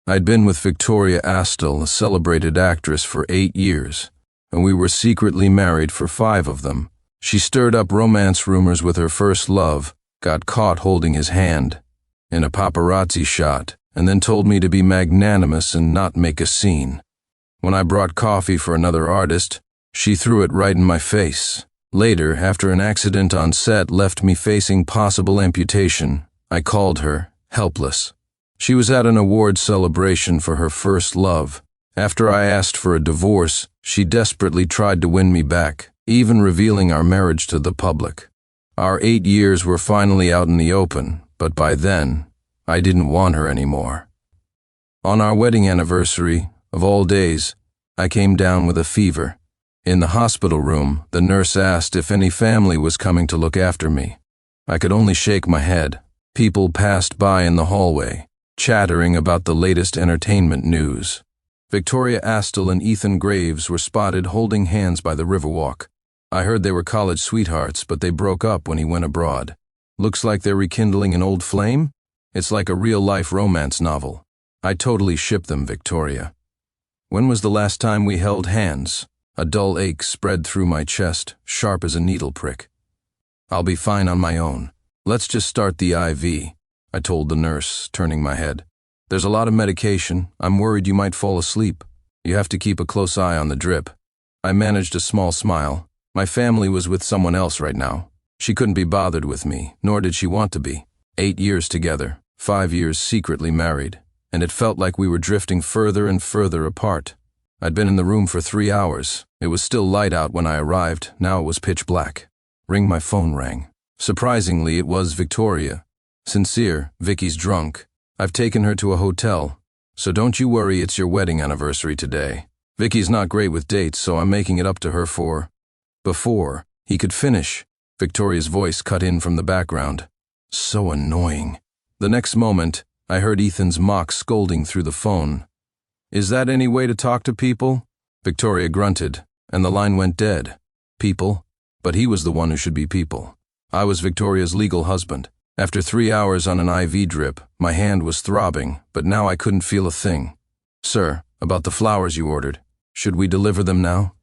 I'd been with Victoria Astell, a celebrated actress, for 8 years, and we were secretly married for 5 of them. She stirred up romance rumors with her first love, got caught holding his hand in a paparazzi shot, and then told me to be magnanimous and not make a scene. When I brought coffee for another artist, she threw it right in my face. Later, after an accident on set left me facing possible amputation, I called her helpless. She was at an awards celebration for her first love. After I asked for a divorce, she desperately tried to win me back, even revealing our marriage to the public. Our 8 years were finally out in the open, but by then, I didn't want her anymore. On our wedding anniversary, of all days, I came down with a fever. In the hospital room, the nurse asked if any family was coming to look after me. I could only shake my head. People passed by in the hallway, chattering about the latest entertainment news. Victoria Astell and Ethan Graves were spotted holding hands by the Riverwalk. I heard they were college sweethearts, but they broke up when he went abroad. Looks like they're rekindling an old flame? It's like a real-life romance novel. I totally ship them, Victoria. When was the last time we held hands? A dull ache spread through my chest, sharp as a needle prick. I'll be fine on my own. Let's just start the IV, I told the nurse, turning my head. There's a lot of medication. I'm worried you might fall asleep. You have to keep a close eye on the drip. I managed a small smile. My family was with someone else right now. She couldn't be bothered with me, nor did she want to be. 8 years together, 5 years secretly married, and it felt like we were drifting further and further apart. I'd been in the room for 3 hours. It was still light out when I arrived. Now it was pitch black. My phone rang. Surprisingly, it was Victoria. Sincere, Vicky's drunk. I've taken her to a hotel, so don't you worry, it's your wedding anniversary today. Vicky's not great with dates, so I'm making it up to her for... Before he could finish, Victoria's voice cut in from the background. So annoying. The next moment, I heard Ethan's mock scolding through the phone. Is that any way to talk to people? Victoria grunted, and the line went dead. People? But he was the one who should be people. I was Victoria's legal husband. After 3 hours on an IV drip, my hand was throbbing, but now I couldn't feel a thing. Sir, about the flowers you ordered. Should we deliver them now?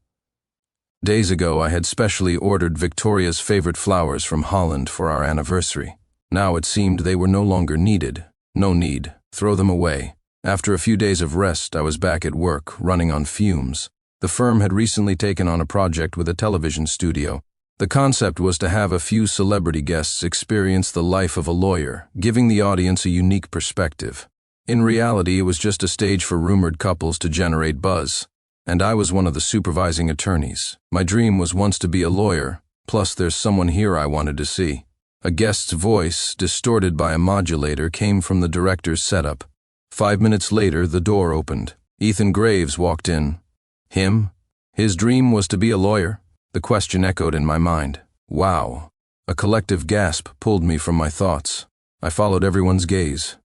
Days ago, I had specially ordered Victoria's favorite flowers from Holland for our anniversary. Now it seemed they were no longer needed. No need. Throw them away. After a few days of rest, I was back at work, running on fumes. The firm had recently taken on a project with a television studio. The concept was to have a few celebrity guests experience the life of a lawyer, giving the audience a unique perspective. In reality, it was just a stage for rumored couples to generate buzz. And I was one of the supervising attorneys. My dream was once to be a lawyer, plus there's someone here I wanted to see. A guest's voice, distorted by a modulator, came from the director's setup. 5 minutes later, the door opened. Ethan Graves walked in. Him? His dream was to be a lawyer? The question echoed in my mind. Wow. A collective gasp pulled me from my thoughts. I followed everyone's gaze.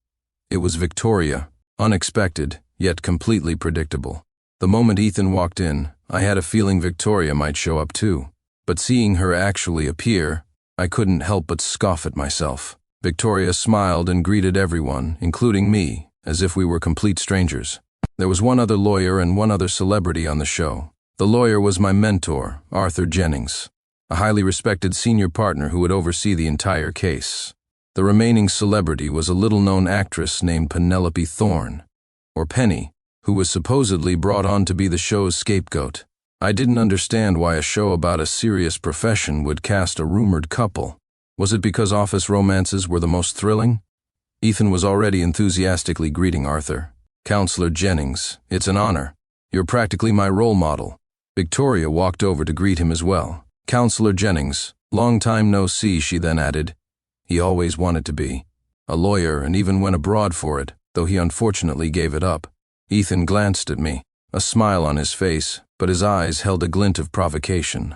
It was Victoria, unexpected, yet completely predictable. The moment Ethan walked in, I had a feeling Victoria might show up too. But seeing her actually appear, I couldn't help but scoff at myself. Victoria smiled and greeted everyone, including me, as if we were complete strangers. There was one other lawyer and one other celebrity on the show. The lawyer was my mentor, Arthur Jennings, a highly respected senior partner who would oversee the entire case. The remaining celebrity was a little-known actress named Penelope Thorne, or Penny, who was supposedly brought on to be the show's scapegoat. I didn't understand why a show about a serious profession would cast a rumored couple. Was it because office romances were the most thrilling? Ethan was already enthusiastically greeting Arthur. Counselor Jennings, it's an honor. You're practically my role model. Victoria walked over to greet him as well. Counselor Jennings, long time no see, she then added. He always wanted to be a lawyer and even went abroad for it, though he unfortunately gave it up. Ethan glanced at me, a smile on his face, but his eyes held a glint of provocation.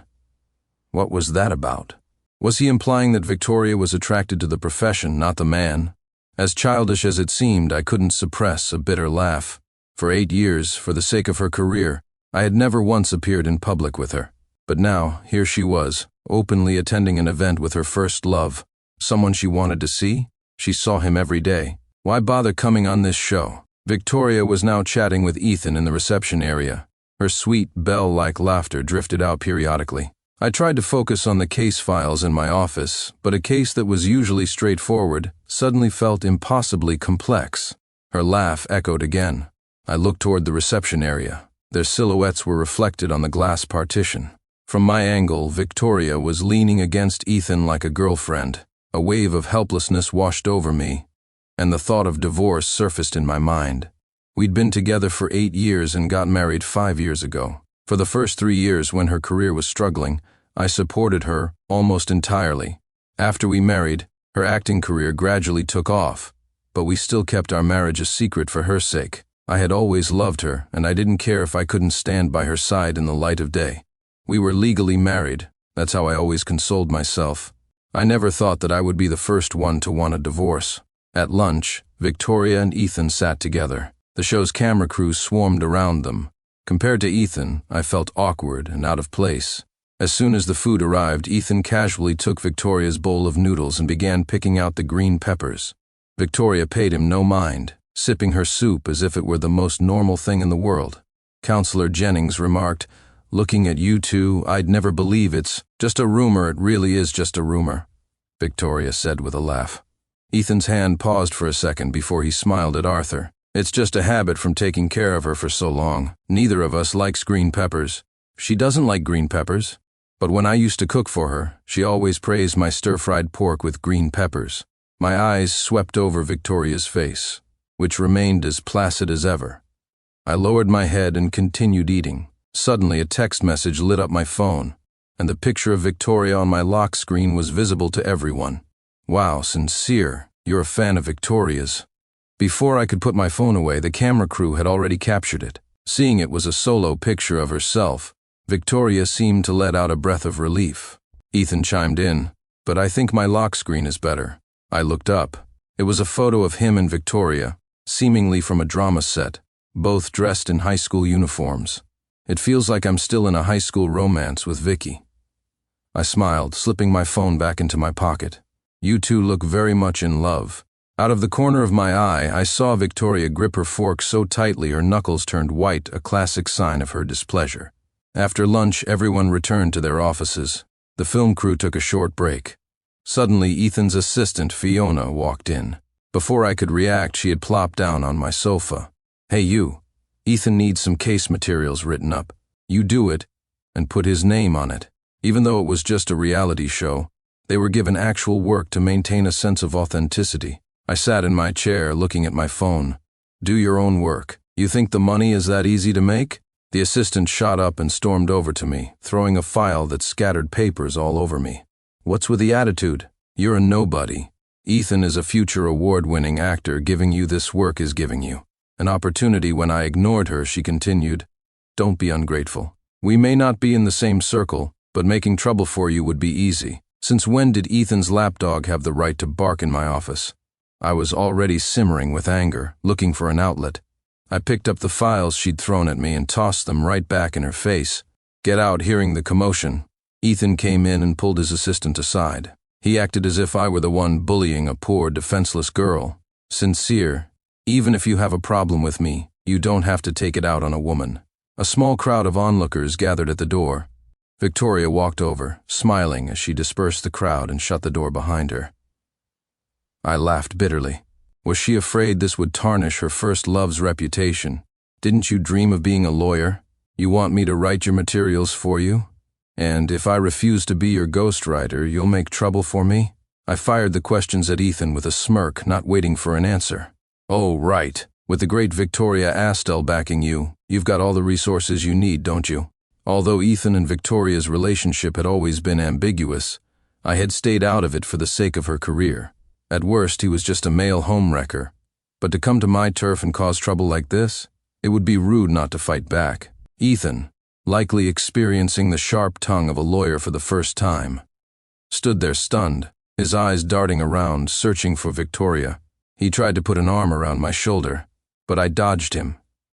What was that about? Was he implying that Victoria was attracted to the profession, not the man? As childish as it seemed, I couldn't suppress a bitter laugh. For 8 years, for the sake of her career, I had never once appeared in public with her. But now, here she was, openly attending an event with her first love. Someone she wanted to see? She saw him every day. Why bother coming on this show? Victoria was now chatting with Ethan in the reception area. Her sweet, bell-like laughter drifted out periodically. I tried to focus on the case files in my office, but a case that was usually straightforward suddenly felt impossibly complex. Her laugh echoed again. I looked toward the reception area. Their silhouettes were reflected on the glass partition. From my angle, Victoria was leaning against Ethan like a girlfriend. A wave of helplessness washed over me, and the thought of divorce surfaced in my mind. We'd been together for 8 years and got married 5 years ago. For the first 3 years, when her career was struggling, I supported her almost entirely. After we married, her acting career gradually took off, but we still kept our marriage a secret for her sake. I had always loved her, and I didn't care if I couldn't stand by her side in the light of day. We were legally married. That's how I always consoled myself. I never thought that I would be the first one to want a divorce. At lunch, Victoria and Ethan sat together. The show's camera crew swarmed around them. Compared to Ethan, I felt awkward and out of place. As soon as the food arrived, Ethan casually took Victoria's bowl of noodles and began picking out the green peppers. Victoria paid him no mind, sipping her soup as if it were the most normal thing in the world. Counselor Jennings remarked, "Looking at you two, I'd never believe it's just a rumor. It really is just a rumor," Victoria said with a laugh. Ethan's hand paused for a second before he smiled at Arthur. "It's just a habit from taking care of her for so long. Neither of us likes green peppers. She doesn't like green peppers, but when I used to cook for her, she always praised my stir-fried pork with green peppers." My eyes swept over Victoria's face, which remained as placid as ever. I lowered my head and continued eating. Suddenly, a text message lit up my phone, and the picture of Victoria on my lock screen was visible to everyone. "Wow, Sincere, you're a fan of Victoria's." Before I could put my phone away, the camera crew had already captured it. Seeing it was a solo picture of herself, Victoria seemed to let out a breath of relief. Ethan chimed in, "But I think my lock screen is better." I looked up. It was a photo of him and Victoria, seemingly from a drama set, both dressed in high school uniforms. "It feels like I'm still in a high school romance with Vicky." I smiled, slipping my phone back into my pocket. "You two look very much in love." Out of the corner of my eye, I saw Victoria grip her fork so tightly her knuckles turned white, a classic sign of her displeasure. After lunch, everyone returned to their offices. The film crew took a short break. Suddenly, Ethan's assistant, Fiona, walked in. Before I could react, she had plopped down on my sofa. "Hey you, Ethan needs some case materials written up. You do it, and put his name on it." Even though it was just a reality show, they were given actual work to maintain a sense of authenticity. I sat in my chair, looking at my phone. "Do your own work. You think the money is that easy to make?" The assistant shot up and stormed over to me, throwing a file that scattered papers all over me. "What's with the attitude? You're a nobody. Ethan is a future award-winning actor. Giving you this work is giving you an opportunity." When I ignored her, she continued, "Don't be ungrateful. We may not be in the same circle, but making trouble for you would be easy. Since when did Ethan's lapdog have the right to bark in my office?" I was already simmering with anger, looking for an outlet. I picked up the files she'd thrown at me and tossed them right back in her face. "Get out!" Hearing the commotion, Ethan came in and pulled his assistant aside. He acted as if I were the one bullying a poor, defenseless girl. "Sincere, even if you have a problem with me, you don't have to take it out on a woman." A small crowd of onlookers gathered at the door. Victoria walked over, smiling as she dispersed the crowd and shut the door behind her. I laughed bitterly. Was she afraid this would tarnish her first love's reputation? "Didn't you dream of being a lawyer? You want me to write your materials for you? And if I refuse to be your ghostwriter, you'll make trouble for me?" I fired the questions at Ethan with a smirk, not waiting for an answer. "Oh, right. With the great Victoria Astell backing you, you've got all the resources you need, don't you?" Although Ethan and Victoria's relationship had always been ambiguous, I had stayed out of it for the sake of her career. At worst, he was just a male homewrecker. But to come to my turf and cause trouble like this, it would be rude not to fight back. Ethan, likely experiencing the sharp tongue of a lawyer for the first time, stood there stunned, his eyes darting around, searching for Victoria. He tried to put an arm around my shoulder, but I dodged him.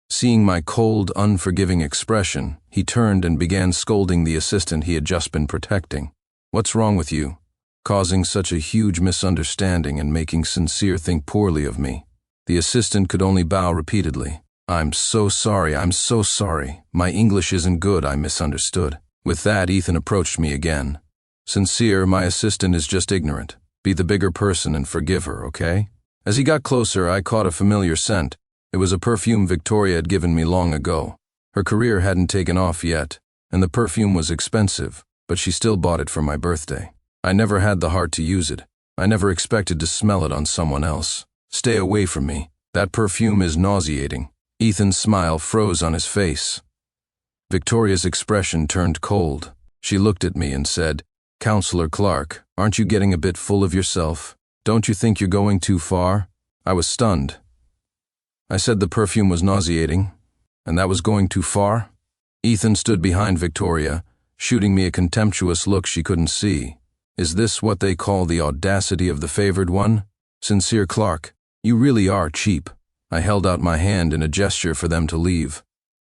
Seeing my cold, unforgiving expression, he turned and began scolding the assistant he had just been protecting. "What's wrong with you? Causing such a huge misunderstanding and making Sincere think poorly of me." The assistant could only bow repeatedly. I'm so sorry, I'm so sorry. My English isn't good, I misunderstood. With that, Ethan approached me again. Sincere, my assistant is just ignorant. Be the bigger person and forgive her, okay? As he got closer, I caught a familiar scent. It was a perfume Victoria had given me long ago. Her career hadn't taken off yet, and the perfume was expensive, but she still bought it for my birthday. I never had the heart to use it. I never expected to smell it on someone else. Stay away from me. That perfume is nauseating. Ethan's smile froze on his face. Victoria's expression turned cold. She looked at me and said, Counselor Clark, aren't you getting a bit full of yourself? Don't you think you're going too far? I was stunned. I said the perfume was nauseating, and that was going too far? Ethan stood behind Victoria, shooting me a contemptuous look she couldn't see. Is this what they call the audacity of the favored one? Sincere Clark, you really are cheap. I held out my hand in a gesture for them to leave.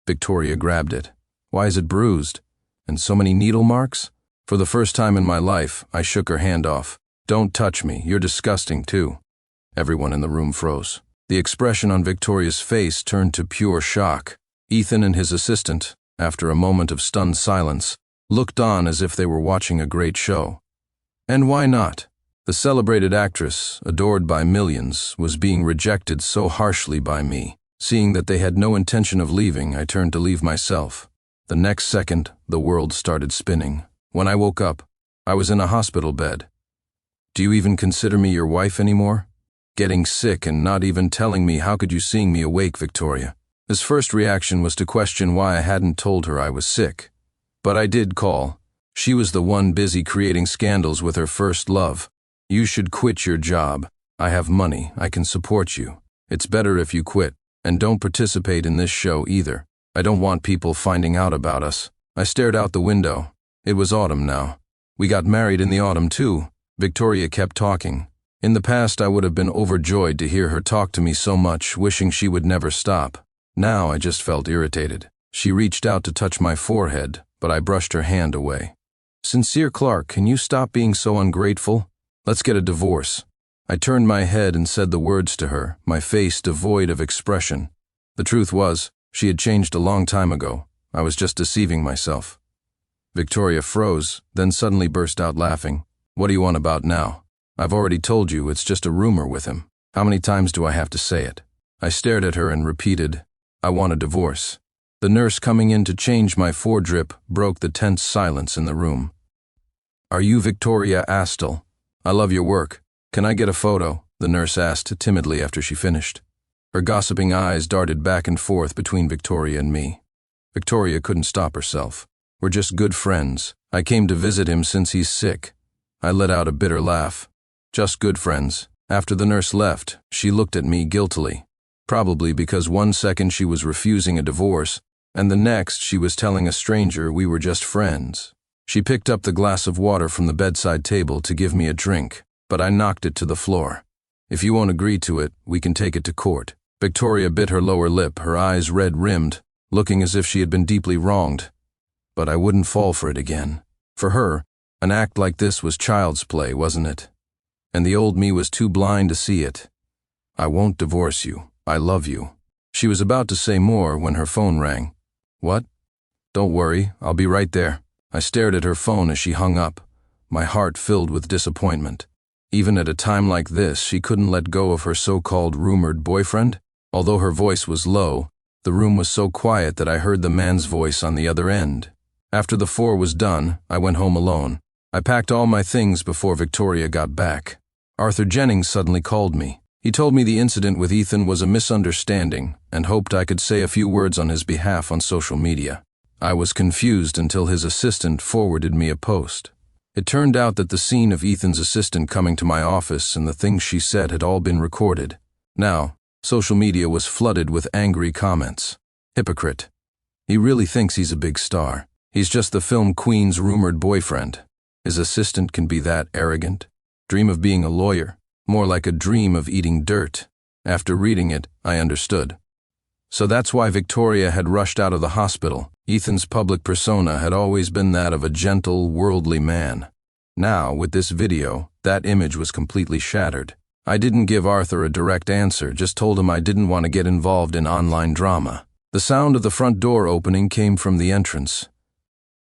Victoria grabbed it. Why is it bruised? And so many needle marks? For the first time in my life, I shook her hand off. Don't touch me, you're disgusting too. Everyone in the room froze. The expression on Victoria's face turned to pure shock. Ethan and his assistant, after a moment of stunned silence, looked on as if they were watching a great show. And why not? The celebrated actress, adored by millions, was being rejected so harshly by me. Seeing that they had no intention of leaving, I turned to leave myself. The next second, the world started spinning. When I woke up, I was in a hospital bed. Do you even consider me your wife anymore? Getting sick and not even telling me, how could you seeing me awake, Victoria? His first reaction was to question why I hadn't told her I was sick. But I did call. She was the one busy creating scandals with her first love. You should quit your job. I have money. I can support you. It's better if you quit. And don't participate in this show either. I don't want people finding out about us. I stared out the window. It was autumn now. We got married in the autumn too. Victoria kept talking. In the past, I would have been overjoyed to hear her talk to me so much, wishing she would never stop. Now I just felt irritated. She reached out to touch my forehead, but I brushed her hand away. Sincere Clark, can you stop being so ungrateful? Let's get a divorce. I turned my head and said the words to her, my face devoid of expression. The truth was, she had changed a long time ago. I was just deceiving myself. Victoria froze, then suddenly burst out laughing. What do you want about now? I've already told you it's just a rumor with him. How many times do I have to say it? I stared at her and repeated, I want a divorce. The nurse coming in to change my foredrip broke the tense silence in the room. Are you Victoria Astell? I love your work. Can I get a photo? The nurse asked timidly after she finished. Her gossiping eyes darted back and forth between Victoria and me. Victoria couldn't stop herself. We're just good friends. I came to visit him since he's sick. I let out a bitter laugh. Just good friends. After the nurse left, she looked at me guiltily. Probably because one second she was refusing a divorce, and the next she was telling a stranger we were just friends. She picked up the glass of water from the bedside table to give me a drink, but I knocked it to the floor. If you won't agree to it, we can take it to court. Victoria bit her lower lip, her eyes red-rimmed, looking as if she had been deeply wronged. But I wouldn't fall for it again. For her, an act like this was child's play, wasn't it? And the old me was too blind to see it. I won't divorce you. I love you. She was about to say more when her phone rang. What? Don't worry, I'll be right there. I stared at her phone as she hung up, my heart filled with disappointment. Even at a time like this, she couldn't let go of her so-called rumored boyfriend. Although her voice was low, the room was so quiet that I heard the man's voice on the other end. After the 4 was done, I went home alone. I packed all my things before Victoria got back. Arthur Jennings suddenly called me. He told me the incident with Ethan was a misunderstanding and hoped I could say a few words on his behalf on social media. I was confused until his assistant forwarded me a post. It turned out that the scene of Ethan's assistant coming to my office and the things she said had all been recorded. Now, social media was flooded with angry comments. Hypocrite. He really thinks he's a big star. He's just the film queen's rumored boyfriend. His assistant can be that arrogant? Dream of being a lawyer? More like a dream of eating dirt. After reading it, I understood. So that's why Victoria had rushed out of the hospital. Ethan's public persona had always been that of a gentle, worldly man. Now, with this video, that image was completely shattered. I didn't give Arthur a direct answer, just told him I didn't want to get involved in online drama. The sound of the front door opening came from the entrance.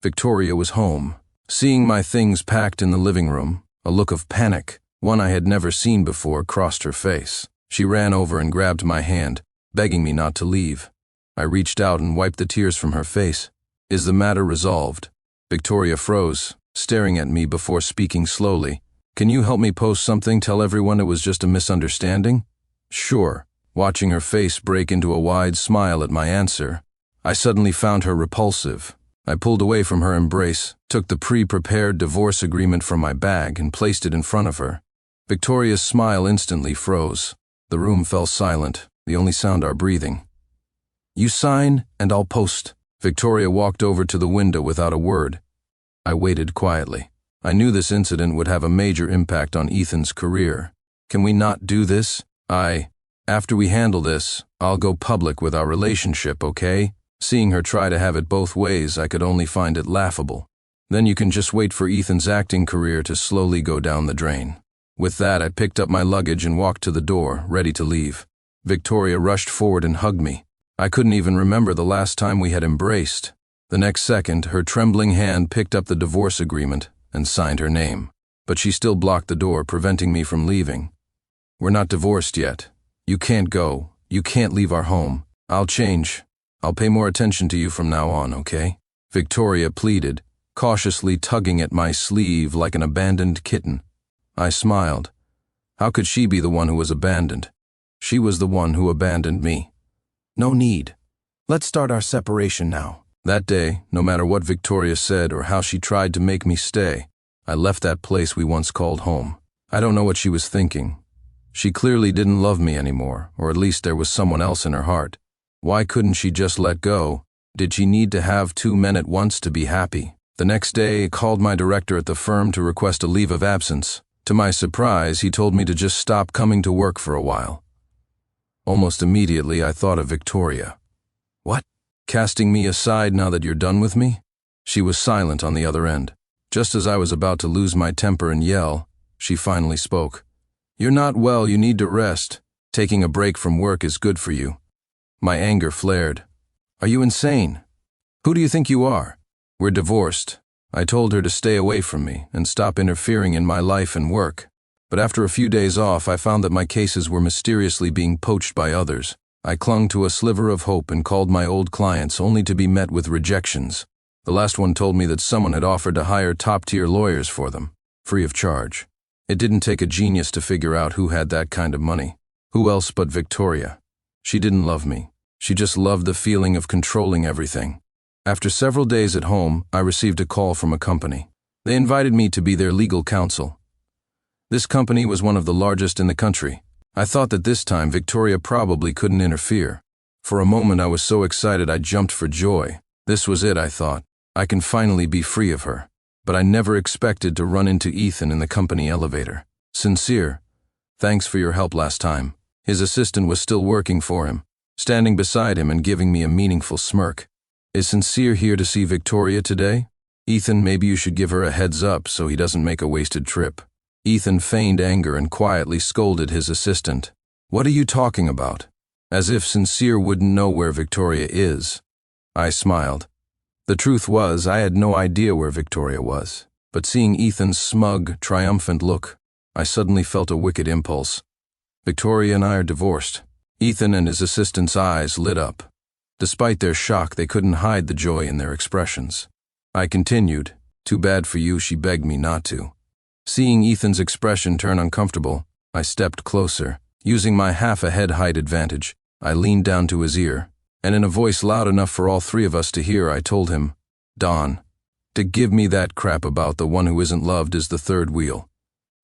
Victoria was home. Seeing my things packed in the living room, a look of panic, one I had never seen before, crossed her face. She ran over and grabbed my hand, begging me not to leave. I reached out and wiped the tears from her face. "Is the matter resolved?" Victoria froze, staring at me before speaking slowly. "Can you help me post something, tell everyone it was just a misunderstanding?" "Sure." Watching her face break into a wide smile at my answer, I suddenly found her repulsive. I pulled away from her embrace, took the pre-prepared divorce agreement from my bag and placed it in front of her. Victoria's smile instantly froze. The room fell silent, the only sound our breathing. "You sign, and I'll post." Victoria walked over to the window without a word. I waited quietly. I knew this incident would have a major impact on Ethan's career. "Can we not do this? After we handle this, I'll go public with our relationship, okay?" Seeing her try to have it both ways, I could only find it laughable. "Then you can just wait for Ethan's acting career to slowly go down the drain." With that, I picked up my luggage and walked to the door, ready to leave. Victoria rushed forward and hugged me. I couldn't even remember the last time we had embraced. The next second, her trembling hand picked up the divorce agreement and signed her name. But she still blocked the door, preventing me from leaving. "We're not divorced yet. You can't go. You can't leave our home. I'll change. I'll pay more attention to you from now on, okay?" Victoria pleaded, cautiously tugging at my sleeve like an abandoned kitten. I smiled. How could she be the one who was abandoned? She was the one who abandoned me. "No need. Let's start our separation now." That day, no matter what Victoria said or how she tried to make me stay, I left that place we once called home. I don't know what she was thinking. She clearly didn't love me anymore, or at least there was someone else in her heart. Why couldn't she just let go? Did she need to have two men at once to be happy? The next day, I called my director at the firm to request a leave of absence. To my surprise, he told me to just stop coming to work for a while. Almost immediately, I thought of Victoria. "What? Casting me aside now that you're done with me?" She was silent on the other end. Just as I was about to lose my temper and yell, she finally spoke. "You're not well, you need to rest. Taking a break from work is good for you." My anger flared. "Are you insane? Who do you think you are? We're divorced." I told her to stay away from me and stop interfering in my life and work. But after a few days off, I found that my cases were mysteriously being poached by others. I clung to a sliver of hope and called my old clients only to be met with rejections. The last one told me that someone had offered to hire top-tier lawyers for them, free of charge. It didn't take a genius to figure out who had that kind of money. Who else but Victoria? She didn't love me. She just loved the feeling of controlling everything. After several days at home, I received a call from a company. They invited me to be their legal counsel. This company was one of the largest in the country. I thought that this time Victoria probably couldn't interfere. For a moment I was so excited I jumped for joy. This was it, I thought. I can finally be free of her. But I never expected to run into Ethan in the company elevator. "Sincere, thanks for your help last time." His assistant was still working for him, standing beside him and giving me a meaningful smirk. "Is Sincere here to see Victoria today? Ethan, maybe you should give her a heads up so he doesn't make a wasted trip." Ethan feigned anger and quietly scolded his assistant. "What are you talking about?" As if Sincere wouldn't know where Victoria is. I smiled. The truth was, I had no idea where Victoria was. But seeing Ethan's smug, triumphant look, I suddenly felt a wicked impulse. "Victoria and I are divorced." Ethan and his assistant's eyes lit up. Despite their shock, they couldn't hide the joy in their expressions. I continued. "Too bad for you, she begged me not to." Seeing Ethan's expression turn uncomfortable, I stepped closer. Using my half-a-head height advantage, I leaned down to his ear, and in a voice loud enough for all three of us to hear, I told him, "Don, to give me that crap about the one who isn't loved is the third wheel.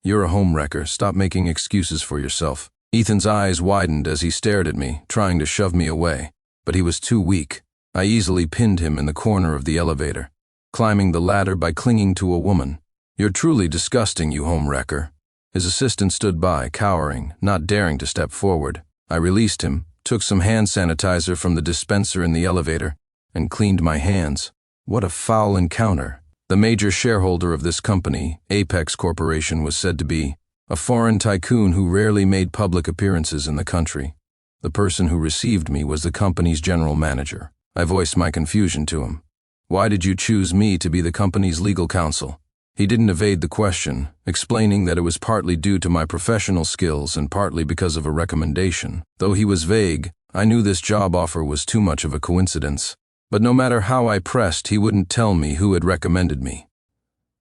You're a homewrecker, stop making excuses for yourself." Ethan's eyes widened as he stared at me, trying to shove me away, but he was too weak. I easily pinned him in the corner of the elevator, climbing the ladder by clinging to a woman. "You're truly disgusting, you homewrecker." His assistant stood by, cowering, not daring to step forward. I released him, took some hand sanitizer from the dispenser in the elevator, and cleaned my hands. What a foul encounter. The major shareholder of this company, Apex Corporation, was said to be a foreign tycoon who rarely made public appearances in the country. The person who received me was the company's general manager. I voiced my confusion to him. "Why did you choose me to be the company's legal counsel?" He didn't evade the question, explaining that it was partly due to my professional skills and partly because of a recommendation. Though he was vague, I knew this job offer was too much of a coincidence. But no matter how I pressed, he wouldn't tell me who had recommended me.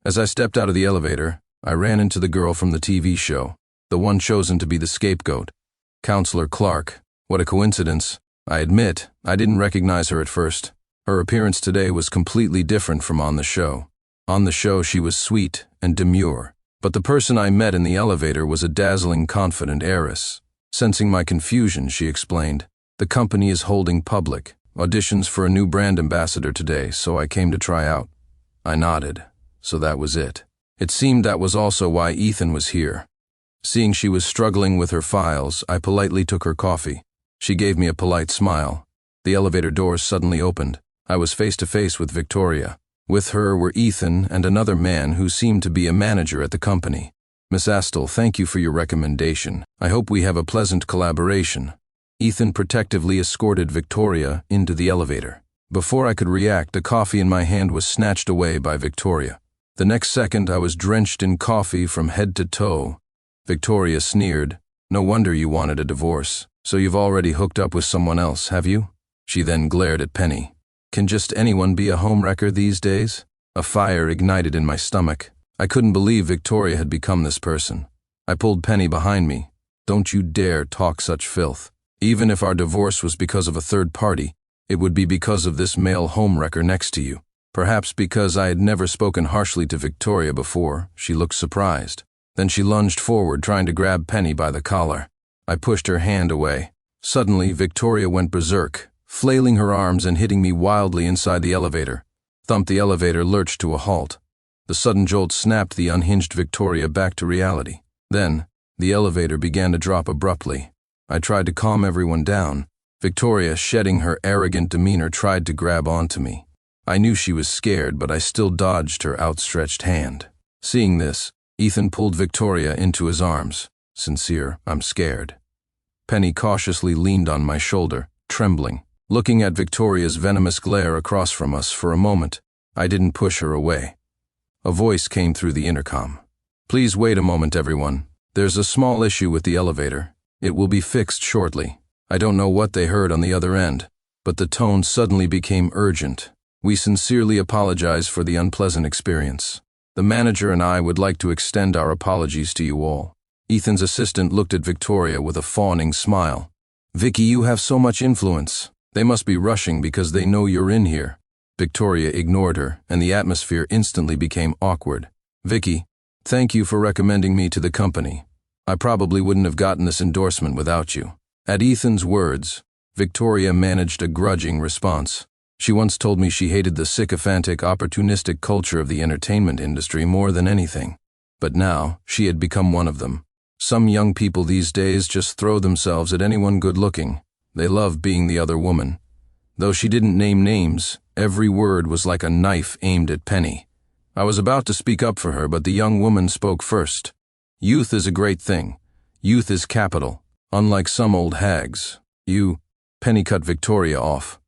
As I stepped out of the elevator, I ran into the girl from the TV show, the one chosen to be the scapegoat. Counselor Clark. What a coincidence. I admit, I didn't recognize her at first. Her appearance today was completely different from on the show. On the show, she was sweet and demure, but the person I met in the elevator was a dazzling, confident heiress. Sensing my confusion, she explained, "The company is holding public auditions for a new brand ambassador today, so I came to try out." I nodded. So that was it. It seemed that was also why Ethan was here. Seeing she was struggling with her files, I politely took her coffee. She gave me a polite smile. The elevator doors suddenly opened. I was face to face with Victoria. With her were Ethan and another man who seemed to be a manager at the company. "Miss Astell, thank you for your recommendation. I hope we have a pleasant collaboration." Ethan protectively escorted Victoria into the elevator. Before I could react, the coffee in my hand was snatched away by Victoria. The next second, I was drenched in coffee from head to toe. Victoria sneered. "No wonder you wanted a divorce. So you've already hooked up with someone else, have you?" She then glared at Penny. Can just anyone be a homewrecker these days? A fire ignited in my stomach. I couldn't believe Victoria had become this person. I pulled Penny behind me. "Don't you dare talk such filth. Even if our divorce was because of a third party, it would be because of this male homewrecker next to you." Perhaps because I had never spoken harshly to Victoria before, she looked surprised. Then she lunged forward, trying to grab Penny by the collar. I pushed her hand away. Suddenly, Victoria went berserk, flailing her arms and hitting me wildly inside the elevator. Thump! The elevator lurched to a halt. The sudden jolt snapped the unhinged Victoria back to reality. Then, the elevator began to drop abruptly. I tried to calm everyone down. Victoria, shedding her arrogant demeanor, tried to grab onto me. I knew she was scared, but I still dodged her outstretched hand. Seeing this, Ethan pulled Victoria into his arms. "Sincere, I'm scared." Penny cautiously leaned on my shoulder, trembling. Looking at Victoria's venomous glare across from us for a moment, I didn't push her away. A voice came through the intercom. "Please wait a moment, everyone. There's a small issue with the elevator. It will be fixed shortly." I don't know what they heard on the other end, but the tone suddenly became urgent. "We sincerely apologize for the unpleasant experience. The manager and I would like to extend our apologies to you all." Ethan's assistant looked at Victoria with a fawning smile. "Vicky, you have so much influence. They must be rushing because they know you're in here." Victoria ignored her, and the atmosphere instantly became awkward. "Vicky, thank you for recommending me to the company. I probably wouldn't have gotten this endorsement without you." At Ethan's words, Victoria managed a grudging response. She once told me she hated the sycophantic, opportunistic culture of the entertainment industry more than anything. But now, she had become one of them. Some young people these days just throw themselves at anyone good-looking. They love being the other woman. Though she didn't name names, every word was like a knife aimed at Penny. I was about to speak up for her, but the young woman spoke first. "Youth is a great thing. Youth is capital. Unlike some old hags. Penny cut Victoria off.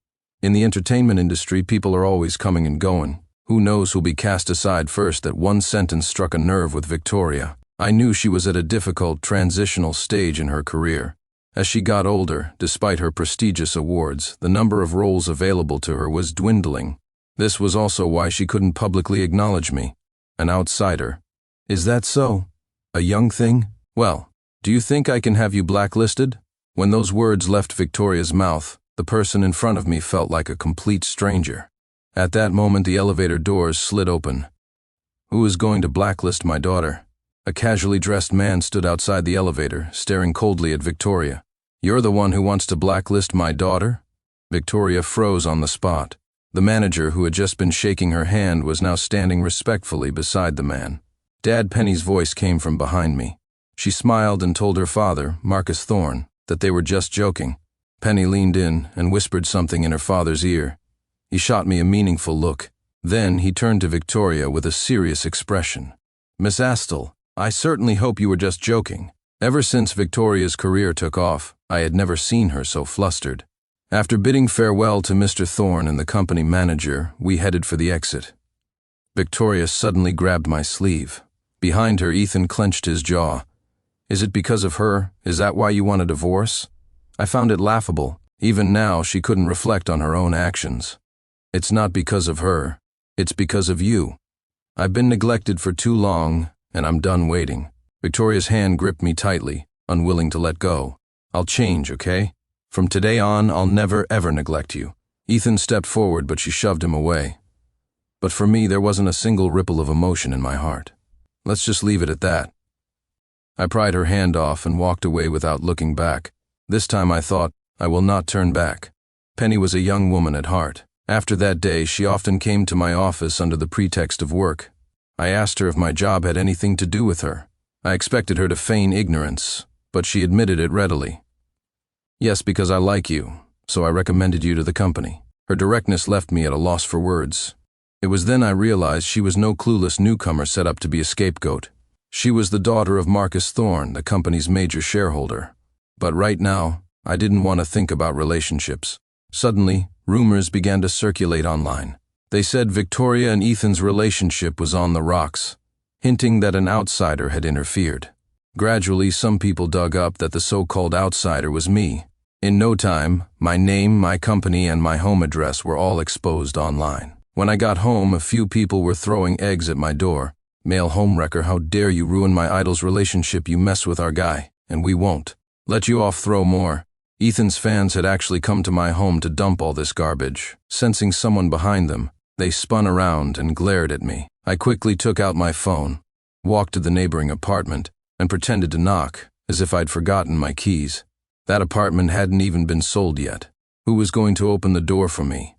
"In the entertainment industry, people are always coming and going. Who knows who'll be cast aside first?" That one sentence struck a nerve with Victoria. I knew she was at a difficult, transitional stage in her career. As she got older, despite her prestigious awards, the number of roles available to her was dwindling. This was also why she couldn't publicly acknowledge me. An outsider. "Is that so? A young thing? Well, do you think I can have you blacklisted?" When those words left Victoria's mouth, the person in front of me felt like a complete stranger. At that moment, the elevator doors slid open. "Who is going to blacklist my daughter?" A casually dressed man stood outside the elevator, staring coldly at Victoria. "You're the one who wants to blacklist my daughter?" Victoria froze on the spot. The manager, who had just been shaking her hand, was now standing respectfully beside the man. Dad, Penny's voice came from behind me. She smiled and told her father, Marcus Thorne, that they were just joking. Penny leaned in and whispered something in her father's ear. He shot me a meaningful look. Then he turned to Victoria with a serious expression. "Miss Astell, I certainly hope you were just joking. Ever since Victoria's career took off, I had never seen her so flustered. After bidding farewell to Mr. Thorne and the company manager, we headed for the exit. Victoria suddenly grabbed my sleeve. Behind her, Ethan clenched his jaw. Is it because of her? Is that why you want a divorce? I found it laughable. Even now, she couldn't reflect on her own actions. It's not because of her. It's because of you. I've been neglected for too long, and I'm done waiting. Victoria's hand gripped me tightly, unwilling to let go. I'll change, okay? From today on, I'll never ever neglect you. Ethan stepped forward, but she shoved him away. But for me, there wasn't a single ripple of emotion in my heart. Let's just leave it at that. I pried her hand off and walked away without looking back. This time I thought, I will not turn back. Penny was a young woman at heart. After that day, she often came to my office under the pretext of work. I asked her if my job had anything to do with her. I expected her to feign ignorance, but she admitted it readily. Yes, because I like you, so I recommended you to the company. Her directness left me at a loss for words. It was then I realized she was no clueless newcomer set up to be a scapegoat. She was the daughter of Marcus Thorne, the company's major shareholder. But right now, I didn't want to think about relationships. Suddenly, rumors began to circulate online. They said Victoria and Ethan's relationship was on the rocks, hinting that an outsider had interfered. Gradually, some people dug up that the so-called outsider was me. In no time, my name, my company, and my home address were all exposed online. When I got home, a few people were throwing eggs at my door. Male homewrecker, how dare you ruin my idol's relationship? You mess with our guy, and we won't let you off. Throw more. Ethan's fans had actually come to my home to dump all this garbage. Sensing someone behind them, they spun around and glared at me. I quickly took out my phone, walked to the neighboring apartment, and pretended to knock, as if I'd forgotten my keys. That apartment hadn't even been sold yet. Who was going to open the door for me?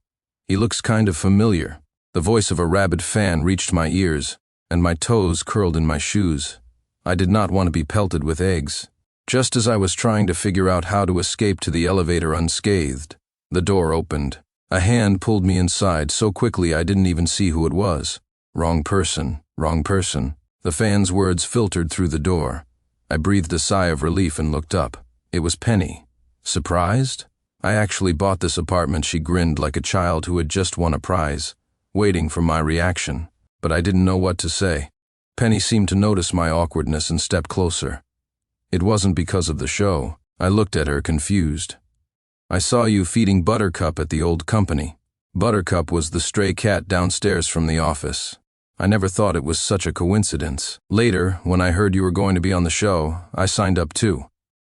He looks kind of familiar. The voice of a rabid fan reached my ears, and my toes curled in my shoes. I did not want to be pelted with eggs. Just as I was trying to figure out how to escape to the elevator unscathed, the door opened. A hand pulled me inside so quickly I didn't even see who it was. Wrong person, wrong person. The fan's words filtered through the door. I breathed a sigh of relief and looked up. It was Penny. Surprised? I actually bought this apartment. She grinned like a child who had just won a prize, waiting for my reaction. But I didn't know what to say. Penny seemed to notice my awkwardness and stepped closer. It wasn't because of the show. I looked at her, confused. I saw you feeding Buttercup at the old company. Buttercup was the stray cat downstairs from the office. I never thought it was such a coincidence. Later, when I heard you were going to be on the show, I signed up too.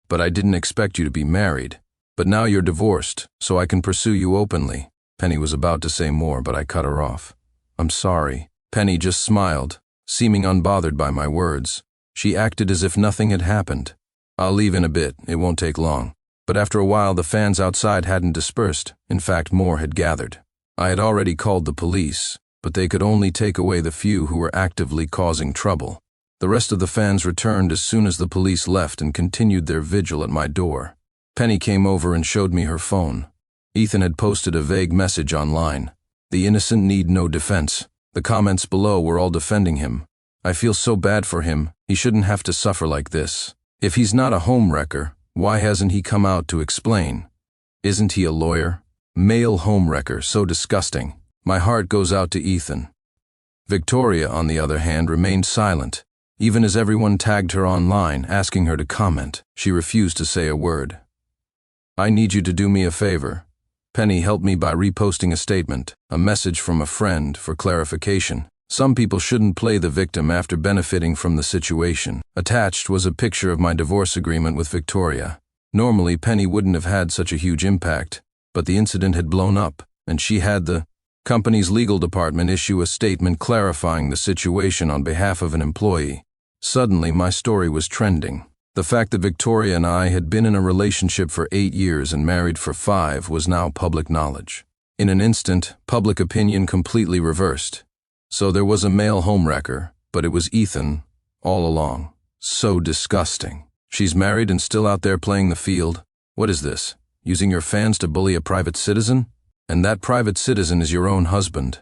But I didn't expect you to be married. But now you're divorced, so I can pursue you openly. Penny was about to say more, but I cut her off. I'm sorry. Penny just smiled, seeming unbothered by my words. She acted as if nothing had happened. I'll leave in a bit, it won't take long. But after a while, the fans outside hadn't dispersed. In fact, more had gathered. I had already called the police, but they could only take away the few who were actively causing trouble. The rest of the fans returned as soon as the police left and continued their vigil at my door. Penny came over and showed me her phone. Ethan had posted a vague message online. The innocent need no defense. The comments below were all defending him. I feel so bad for him. He shouldn't have to suffer like this. If he's not a homewrecker, why hasn't he come out to explain? Isn't he a lawyer? Male homewrecker, so disgusting. My heart goes out to Ethan. Victoria, on the other hand, remained silent. Even as everyone tagged her online, asking her to comment, she refused to say a word. I need you to do me a favor. Penny helped me by reposting a statement, a message from a friend for clarification. Some people shouldn't play the victim after benefiting from the situation. Attached was a picture of my divorce agreement with Victoria. Normally, Penny wouldn't have had such a huge impact, but the incident had blown up, and she had the company's legal department issue a statement clarifying the situation on behalf of an employee. Suddenly, my story was trending. The fact that Victoria and I had been in a relationship for 8 years and married for 5 was now public knowledge. In an instant, public opinion completely reversed. So there was a male homewrecker, but it was Ethan all along. So disgusting. She's married and still out there playing the field. What is this? Using your fans to bully a private citizen? And that private citizen is your own husband.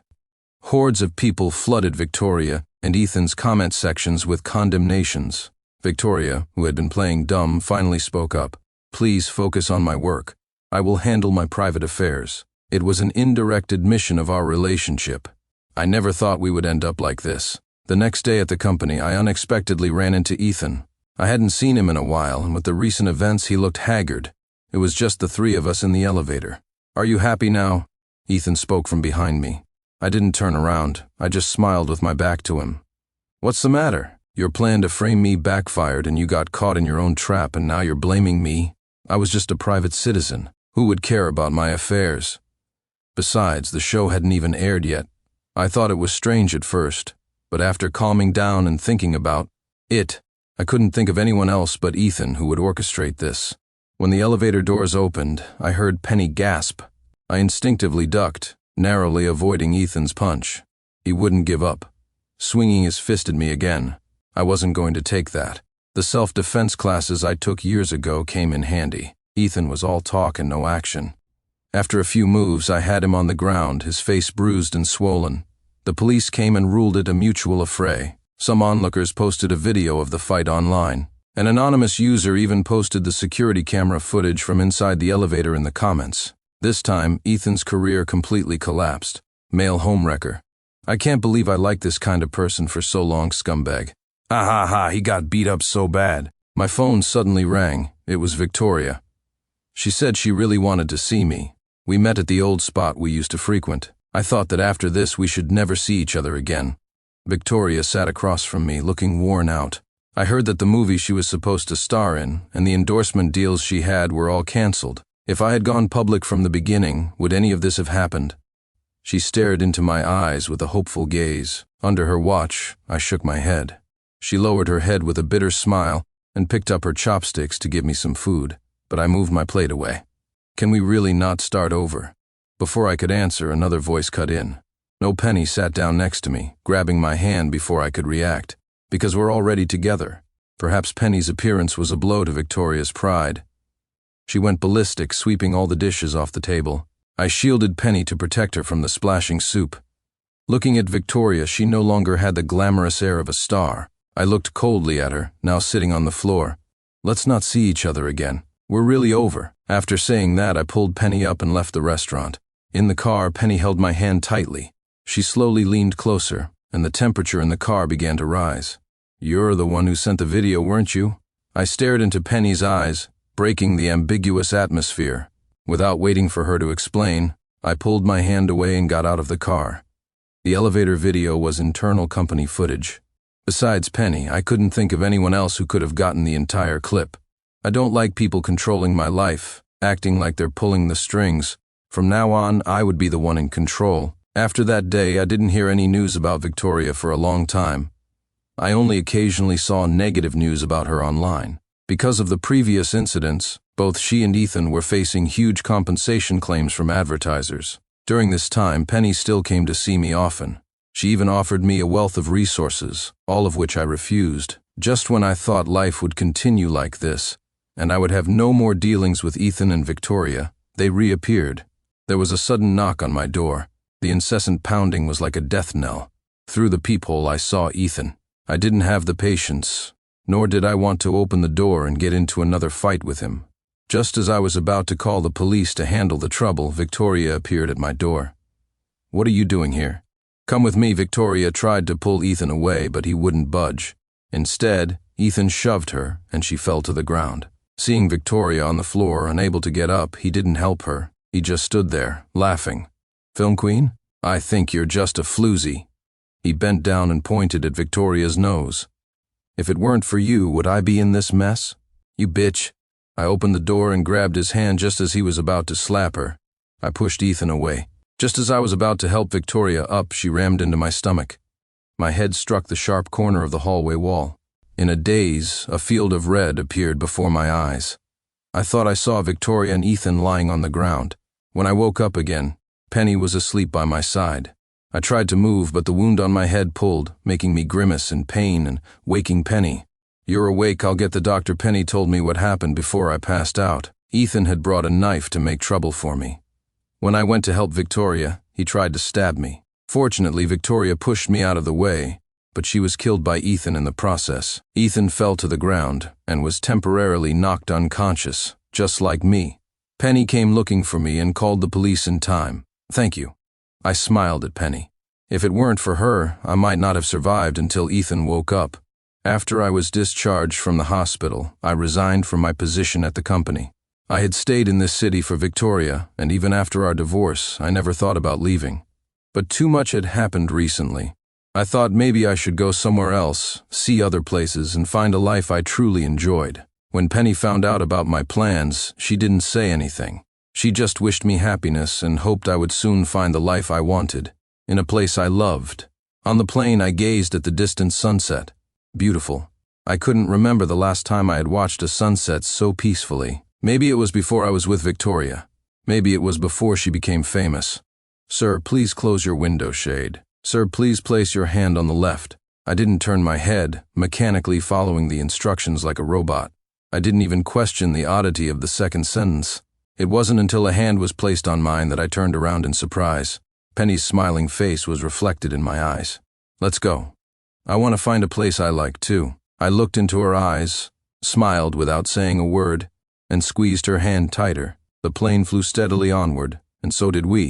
Hordes of people flooded Victoria and Ethan's comment sections with condemnations. Victoria, who had been playing dumb, finally spoke up. "Please focus on my work. I will handle my private affairs." It was an indirect admission of our relationship. I never thought we would end up like this. The next day at the company, I unexpectedly ran into Ethan. I hadn't seen him in a while, and with the recent events, he looked haggard. It was just the three of us in the elevator. "Are you happy now?" Ethan spoke from behind me. I didn't turn around. I just smiled with my back to him. "What's the matter? Your plan to frame me backfired and you got caught in your own trap and now you're blaming me? I was just a private citizen. Who would care about my affairs? Besides, the show hadn't even aired yet. I thought it was strange at first, but after calming down and thinking about it, I couldn't think of anyone else but Ethan who would orchestrate this. When the elevator doors opened, I heard Penny gasp. I instinctively ducked, narrowly avoiding Ethan's punch. He wouldn't give up, swinging his fist at me again. I wasn't going to take that. The self-defense classes I took years ago came in handy. Ethan was all talk and no action. After a few moves, I had him on the ground, his face bruised and swollen. The police came and ruled it a mutual affray. Some onlookers posted a video of the fight online. An anonymous user even posted the security camera footage from inside the elevator in the comments. This time, Ethan's career completely collapsed. Male homewrecker. "I can't believe I liked this kind of person for so long, scumbag. Ha ha ha, he got beat up so bad." My phone suddenly rang. It was Victoria. She said she really wanted to see me. We met at the old spot we used to frequent. I thought that after this we should never see each other again. Victoria sat across from me, looking worn out. I heard that the movie she was supposed to star in and the endorsement deals she had were all canceled. If I had gone public from the beginning, would any of this have happened? She stared into my eyes with a hopeful gaze. Under her watch, I shook my head. She lowered her head with a bitter smile and picked up her chopsticks to give me some food, but I moved my plate away. "Can we really not start over?" Before I could answer, another voice cut in. No, Penny sat down next to me, grabbing my hand before I could react. "Because we're already together." Perhaps Penny's appearance was a blow to Victoria's pride. She went ballistic, sweeping all the dishes off the table. I shielded Penny to protect her from the splashing soup. Looking at Victoria, she no longer had the glamorous air of a star. I looked coldly at her, now sitting on the floor. "Let's not see each other again. We're really over." After saying that, I pulled Penny up and left the restaurant. In the car, Penny held my hand tightly. She slowly leaned closer, and the temperature in the car began to rise. "You're the one who sent the video, weren't you?" I stared into Penny's eyes, breaking the ambiguous atmosphere. Without waiting for her to explain, I pulled my hand away and got out of the car. The elevator video was internal company footage. Besides Penny, I couldn't think of anyone else who could have gotten the entire clip. I don't like people controlling my life, acting like they're pulling the strings. From now on, I would be the one in control. After that day, I didn't hear any news about Victoria for a long time. I only occasionally saw negative news about her online. Because of the previous incidents, both she and Ethan were facing huge compensation claims from advertisers. During this time, Penny still came to see me often. She even offered me a wealth of resources, all of which I refused. Just when I thought life would continue like this, and I would have no more dealings with Ethan and Victoria, they reappeared. There was a sudden knock on my door. The incessant pounding was like a death knell. Through the peephole I saw Ethan. I didn't have the patience, nor did I want to open the door and get into another fight with him. Just as I was about to call the police to handle the trouble, Victoria appeared at my door. "What are you doing here?" "Come with me." Victoria tried to pull Ethan away, but he wouldn't budge. Instead, Ethan shoved her, and she fell to the ground. Seeing Victoria on the floor, unable to get up, he didn't help her. He just stood there, laughing. "Film queen? I think you're just a floozy." He bent down and pointed at Victoria's nose. "If it weren't for you, would I be in this mess? You bitch." I opened the door and grabbed his hand just as he was about to slap her. I pushed Ethan away. Just as I was about to help Victoria up, she rammed into my stomach. My head struck the sharp corner of the hallway wall. In a daze, a field of red appeared before my eyes. I thought I saw Victoria and Ethan lying on the ground. When I woke up again, Penny was asleep by my side. I tried to move, but the wound on my head pulled, making me grimace in pain and waking Penny. "You're awake, I'll get the doctor." Penny told me what happened before I passed out. Ethan had brought a knife to make trouble for me. When I went to help Victoria, he tried to stab me. Fortunately, Victoria pushed me out of the way, but she was killed by Ethan in the process. Ethan fell to the ground and was temporarily knocked unconscious, just like me. Penny came looking for me and called the police in time. Thank you. I smiled at Penny. If it weren't for her, I might not have survived until Ethan woke up. After I was discharged from the hospital, I resigned from my position at the company. I had stayed in this city for Victoria, and even after our divorce, I never thought about leaving. But too much had happened recently. I thought maybe I should go somewhere else, see other places, and find a life I truly enjoyed. When Penny found out about my plans, she didn't say anything. She just wished me happiness and hoped I would soon find the life I wanted, in a place I loved. On the plane, I gazed at the distant sunset. Beautiful. I couldn't remember the last time I had watched a sunset so peacefully. Maybe it was before I was with Victoria. Maybe it was before she became famous. Sir, please close your window shade. Sir, please place your hand on the left. I didn't turn my head, mechanically following the instructions like a robot. I didn't even question the oddity of the second sentence. It wasn't until a hand was placed on mine that I turned around in surprise. Penny's smiling face was reflected in my eyes. Let's go. I want to find a place I like too. I looked into her eyes, smiled without saying a word, and squeezed her hand tighter. The plane flew steadily onward, and so did we.